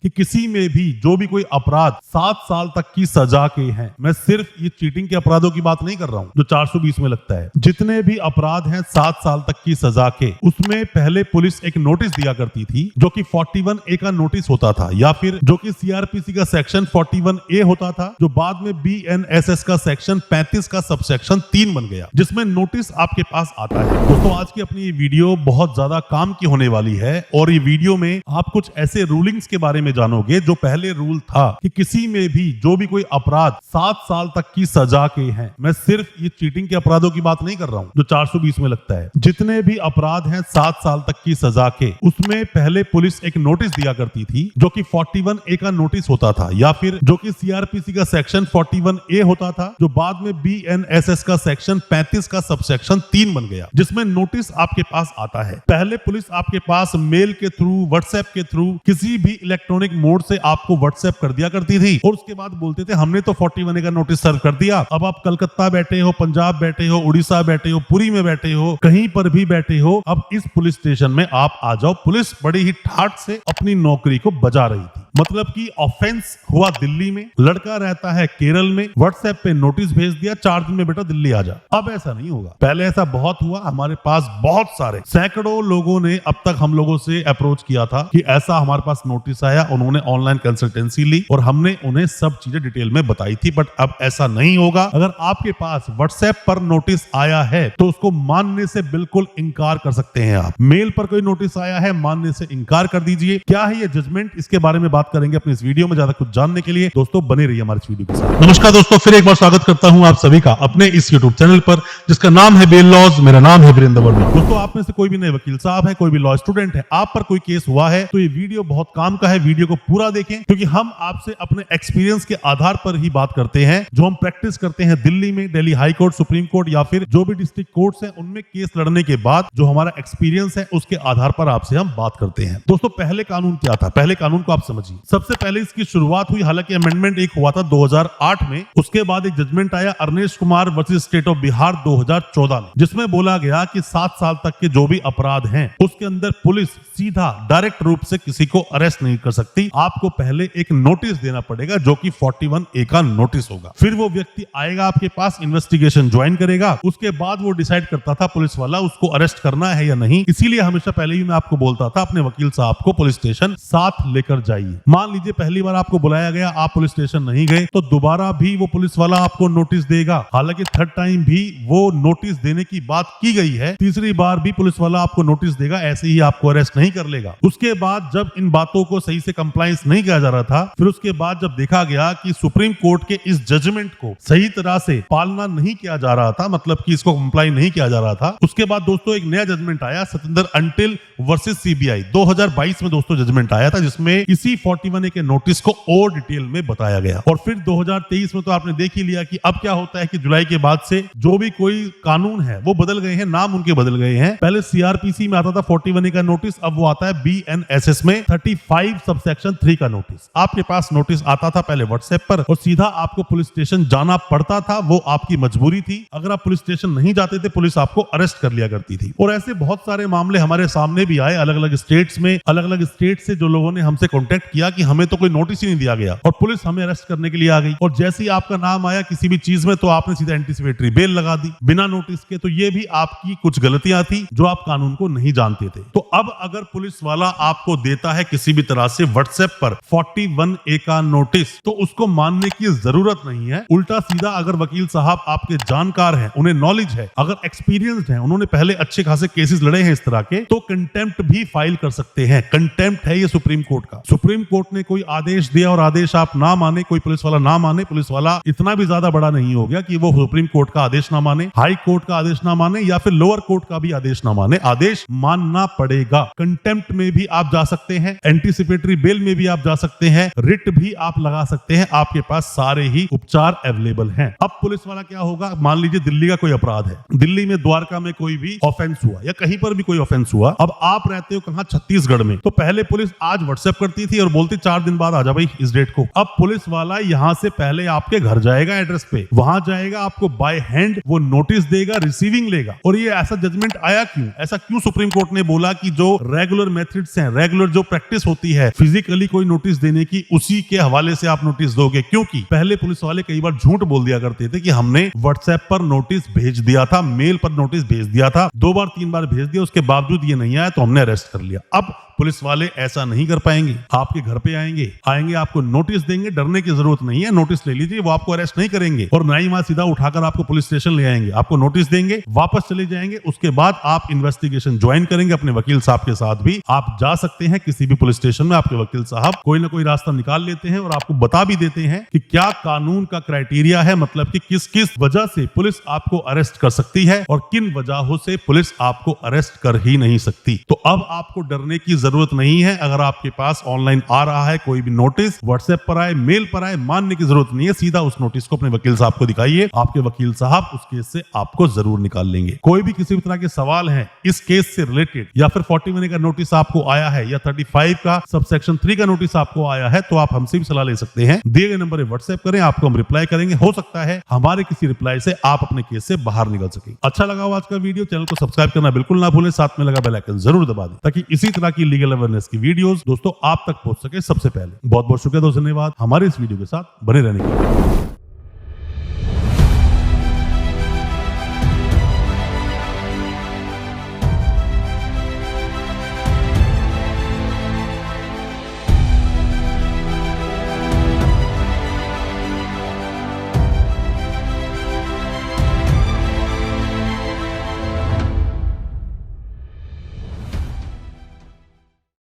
कि किसी में भी जो भी कोई अपराध 7 साल तक की सजा के हैं। मैं सिर्फ ये चीटिंग के अपराधों की बात नहीं कर रहा हूं जो 420 में लगता है। जितने भी अपराध हैं 7 साल तक की सजा के, उसमें पहले पुलिस एक नोटिस दिया करती थी जो कि 41A का नोटिस होता था, या फिर जो कि सीआरपीसी का सेक्शन 41A होता था, जो बाद में बीएनएसएस का सेक्शन 35 का सबसेक्शन 3 बन गया, जिसमें नोटिस आपके पास आता है। दोस्तों, आज की अपनी ये वीडियो बहुत ज्यादा काम की होने वाली है और ये वीडियो में आप कुछ ऐसे रूलिंग्स के बारे में जानोगे जो पहले रूल था कि किसी में भी जो भी कोई अपराध 7 साल तक की सजा के हैं। मैं सिर्फ ये चीटिंग के अपराधों की बात नहीं कर रहा हूं जो 420 में लगता है। जितने भी अपराध हैं 7 साल तक की सजा के, उसमें पहले पुलिस एक नोटिस दिया करती थी जो कि 41A का नोटिस होता था, या फिर जो कि सीआरपीसी का सेक्शन 41A होता था, जो बाद में बीएनएसएस का सेक्शन 35 का सबसेक्शन 3 बन गया, जिसमें नोटिस आपके पास आता है। पहले पुलिस आपके पास मेल के थ्रू, व्हाट्सएप के थ्रू, किसी भी इलेक्ट्रॉनिक मोड से आपको व्हाट्सएप कर दिया करती थी और उसके बाद बोलते थे हमने तो 41A का नोटिस सर्व कर दिया। अब आप कलकत्ता बैठे हो, पंजाब बैठे हो, उड़ीसा बैठे हो, पुरी में बैठे हो, कहीं पर भी बैठे हो, अब इस पुलिस स्टेशन में आप आ जाओ। पुलिस बड़ी ही ठाठ से अपनी नौकरी को बजा रही थी। मतलब कि ऑफेंस हुआ दिल्ली में, लड़का रहता है केरल में, व्हाट्सएप पे नोटिस भेज दिया 4 दिन में बेटा दिल्ली आ जा। अब ऐसा नहीं होगा। पहले ऐसा बहुत हुआ। हमारे पास बहुत सारे सैकड़ों लोगों ने अब तक हम लोगों से अप्रोच किया था कि ऐसा हमारे पास नोटिस आया, उन्होंने ऑनलाइन कंसल्टेंसी ली और हमने उन्हें सब चीजें डिटेल में बताई थी। बट अब ऐसा नहीं होगा। अगर आपके पास व्हाट्सएप पर नोटिस आया है तो उसको मानने से बिल्कुल इनकार कर सकते हैं आप। मेल पर कोई नोटिस आया है, मानने से इनकार कर दीजिए। क्या है ये जजमेंट, इसके बारे में बात करेंगे अपनी इस वीडियो में। ज्यादा कुछ जानने के लिए दोस्तों बने रहिए हमारे इस वीडियो के साथ। नमस्कार दोस्तों, फिर एक बार स्वागत करता हूं आप सभी का अपने इस यूट्यूब चैनल पर जिसका नाम है बेल लॉज। मेरा नाम है वीरेंद्र वर्मा। दोस्तों, आप में से कोई भी नए वकील साहब है, कोई भी लॉ स्टूडेंट है, आप पर कोई केस हुआ है तो ये वीडियो बहुत काम का है। वीडियो को पूरा देखें क्योंकि हम आपसे अपने एक्सपीरियंस के आधार पर ही बात करते हैं। जो हम प्रैक्टिस करते हैं दिल्ली में, Delhi high court, supreme court या फिर जो भी डिस्ट्रिक्ट कोर्ट्स हैं, उनमें केस लड़ने के बाद जो हमारा एक्सपीरियंस है उसके आधार पर आपसे हम बात करते हैं। दोस्तों, पहले कानून क्या था, पहले कानून को आप समझिए। सबसे पहले इसकी शुरुआत हुई, हालांकि अमेंडमेंट एक हुआ था 2008 में, उसके बाद एक जजमेंट आया Arnesh Kumar versus state of Bihar 2014 में, जिसमें बोला गया कि 7 साल तक के जो भी अपराध हैं उसके अंदर पुलिस सीधा डायरेक्ट रूप से किसी को अरेस्ट नहीं कर सकती। आपको पहले एक नोटिस देना पड़ेगा जो कि 41A का नोटिस होगा। फिर वो व्यक्ति आएगा आपके पास, इन्वेस्टिगेशन ज्वाइन करेगा, उसके बाद वो डिसाइड करता था पुलिस वाला उसको अरेस्ट करना है या नहीं। इसीलिए हमेशा पहले ही मैं आपको बोलता था अपने वकील साहब को पुलिस स्टेशन साथ लेकर जाइए। मान लीजिए पहली बार आपको बुलाया गया, आप पुलिस स्टेशन नहीं गए, तो दोबारा भी वो पुलिस वाला आपको नोटिस देगा। हालांकि थर्ड टाइम भी वो नोटिस देने की बात की गई है, तीसरी बार भी पुलिस वाला आपको नोटिस देगा, ऐसे ही आपको अरेस्ट नहीं कर लेगा। उसके बाद जब इन बातों को सही से कंप्लायंस नहीं किया जा रहा था, फिर उसके बाद जब देखा गया कि सुप्रीम कोर्ट के इस जजमेंट को सही तरह से पालना नहीं किया जा रहा था, मतलब कि इसको कंप्लाई नहीं किया जा रहा था, उसके बाद दोस्तों एक नया जजमेंट आया, सतेंद्र अंटिल वर्सेस सीबीआई 2022 में दोस्तों जजमेंट आया था, जिसमें इसी 41A के नोटिस को और डिटेल में बताया गया। और फिर 2023 में तो आपने देख ही लिया कि अब क्या होता है कि जुलाई के बाद से जो भी कोई कानून है वो बदल गए हैं, नाम उनके बदल गए हैं। पहले सीआरपीसी में आता था 41A का नोटिस, अब वो आता है बीएनएसएस में 35 सबसेक्शन 3 का नोटिस। आपके पास नोटिस आता था पहले व्हाट्सएप पर और सीधा आपको पुलिस स्टेशन जाना पड़ता था, वो आपकी मजबूरी थी। अगर आप पुलिस स्टेशन नहीं जाते थे, पुलिस आपको अरेस्ट कर लिया करती थी। और ऐसे बहुत सारे मामले हमारे सामने भी आए, अलग अलग स्टेट्स में, अलग अलग स्टेट से जो लोगों ने हमसे कॉन्टेक्ट किया कि हमें तो कोई नोटिस ही नहीं दिया गया और पुलिस हमें अरेस्ट करने के लिए आ गई। और जैसे ही आपका नाम आया किसी भी चीज में तो आपने सीधा एंटीसिपेटरी बेल लगा दी बिना नोटिस के। तो ये भी आपकी कुछ गलतियां थी जो आप कानून को नहीं जानते थे। तो अब अगर पुलिस वाला आपको देता है किसी भी तरह से व्हाट्सएप पर 41A का नोटिस, तो उसको मानने की जरूरत नहीं है। उल्टा सीधा अगर वकील साहब आपके जानकार हैं, उन्हें नॉलेज है, अगर एक्सपीरियंस्ड हैं, उन्होंने पहले अच्छे खासे केसेस लड़े हैं इस तरह के, तो कंटेम्प्ट भी फाइल कर सकते हैं। कंटेम्प्ट है ये सुप्रीम कोर्ट का। सुप्रीम कोर्ट ने कोई आदेश दिया और आदेश आप ना माने, कोई पुलिस वाला ना माने, पुलिस वाला इतना भी ज्यादा बड़ा नहीं हो गया कि वो सुप्रीम कोर्ट का आदेश ना माने, हाई कोर्ट का आदेश ना माने या फिर लोअर कोर्ट का भी आदेश ना माने। आदेश मानना पड़ेगा। कंटेम्प्ट में भी आप जा सकते हैं, एंटीसिपेटरी बेल में भी आप जा सकते हैं, रिट भी आप लगा सकते हैं। आपके पास सारे ही उपचार अवेलेबल हैं। अब पुलिस वाला क्या होगा, मान लीजिए दिल्ली का कोई अपराध है, दिल्ली में द्वारका में कोई भी ऑफेंस हुआ या कहीं पर भी कोई ऑफेंस हुआ। अब आप रहते हो कहां, छत्तीसगढ़ में। तो पहले पुलिस आज व्हाट्सएप करती थी और बोलती 4 दिन बाद आ जा भाई इस डेट को। अब पुलिस वाला यहाँ से पहले आपके घर जाएगा एड्रेस पे, वहां जाएगा, आपको बाय हैंड वो नोटिस देगा, रिसीविंग लेगा। और ये ऐसा जजमेंट आया क्यों, ऐसा क्यों सुप्रीम कोर्ट ने बोला कि जो रेगुलर मेथड्स हैं, रेगुलर जो प्रैक्टिस होती है फिजिकली कोई नोटिस देने की, उसी के हवाले से आप नोटिस दोगे। क्योंकि पहले पुलिस वाले कई बार झूठ बोल दिया करते थे कि हमने व्हाट्सएप पर नोटिस भेज दिया था, मेल पर नोटिस भेज दिया था, 2 बार 3 बार भेज दिया, उसके बावजूद ये नहीं आया तो हमने अरेस्ट कर लिया। अब पुलिस वाले ऐसा नहीं कर पाएंगे, आपके घर पे आएंगे, आपको नोटिस देंगे, डरने की जरूरत नहीं है, नोटिस ले लीजिए, वो आपको अरेस्ट नहीं करेंगे और ना ही वहां सीधा उठाकर आपको पुलिस स्टेशन ले आएंगे। आपको नोटिस देंगे, वापस चले जाएंगे, उसके बाद आप इन्वेस्टिगेशन ज्वाइन करेंगे अपने वकील साहब के साथ भी। आप जा सकते हैं किसी भी पुलिस स्टेशन में, आपके वकील साहब कोई ना कोई रास्ता निकाल लेते हैं और आपको बता भी देते हैं कि क्या कानून का क्राइटेरिया है, मतलब कि किस किस वजह से पुलिस आपको अरेस्ट कर सकती है और किन वजहों से पुलिस आपको अरेस्ट कर ही नहीं सकती। तो अब आपको डरने की जरूरत नहीं है। अगर आपके पास ऑनलाइन आ रहा है कोई भी नोटिस, व्हाट्सएप पर आए, मेल पर आए, मानने की जरूरत नहीं है, सीधा उस नोटिस को अपने वकील साहब को दिखाइए, आपके वकील साहब उस केस से आपको जरूर निकाल लेंगे। कोई भी किसी भी तरह के सवाल हैं इस केस से रिलेटेड, या फिर 40 महीने का नोटिस आपको आया है या 35 का सबसेक्शन 3 का नोटिस आपको आया है, तो आप हमसे भी सलाह ले सकते हैं। दिए गए नंबर पर व्हाट्सएप करें, आपको हम रिप्लाई करेंगे। हो सकता है हमारे किसी रिप्लाई से आप अपने केस से बाहर निकल सके। अच्छा लगा हो आज का वीडियो, चैनल को सब्सक्राइब करना बिल्कुल ना भूलें, साथ में लगा बेल आइकन जरूर दबा दें ताकि इसी तरह की लीगल अवेयरनेस की वीडियोस दोस्तों आप तक पहुंच सके सबसे पहले। बहुत बहुत शुक्रिया दोस्तों, धन्यवाद हमारे इस वीडियो के साथ बने रहने के लिए।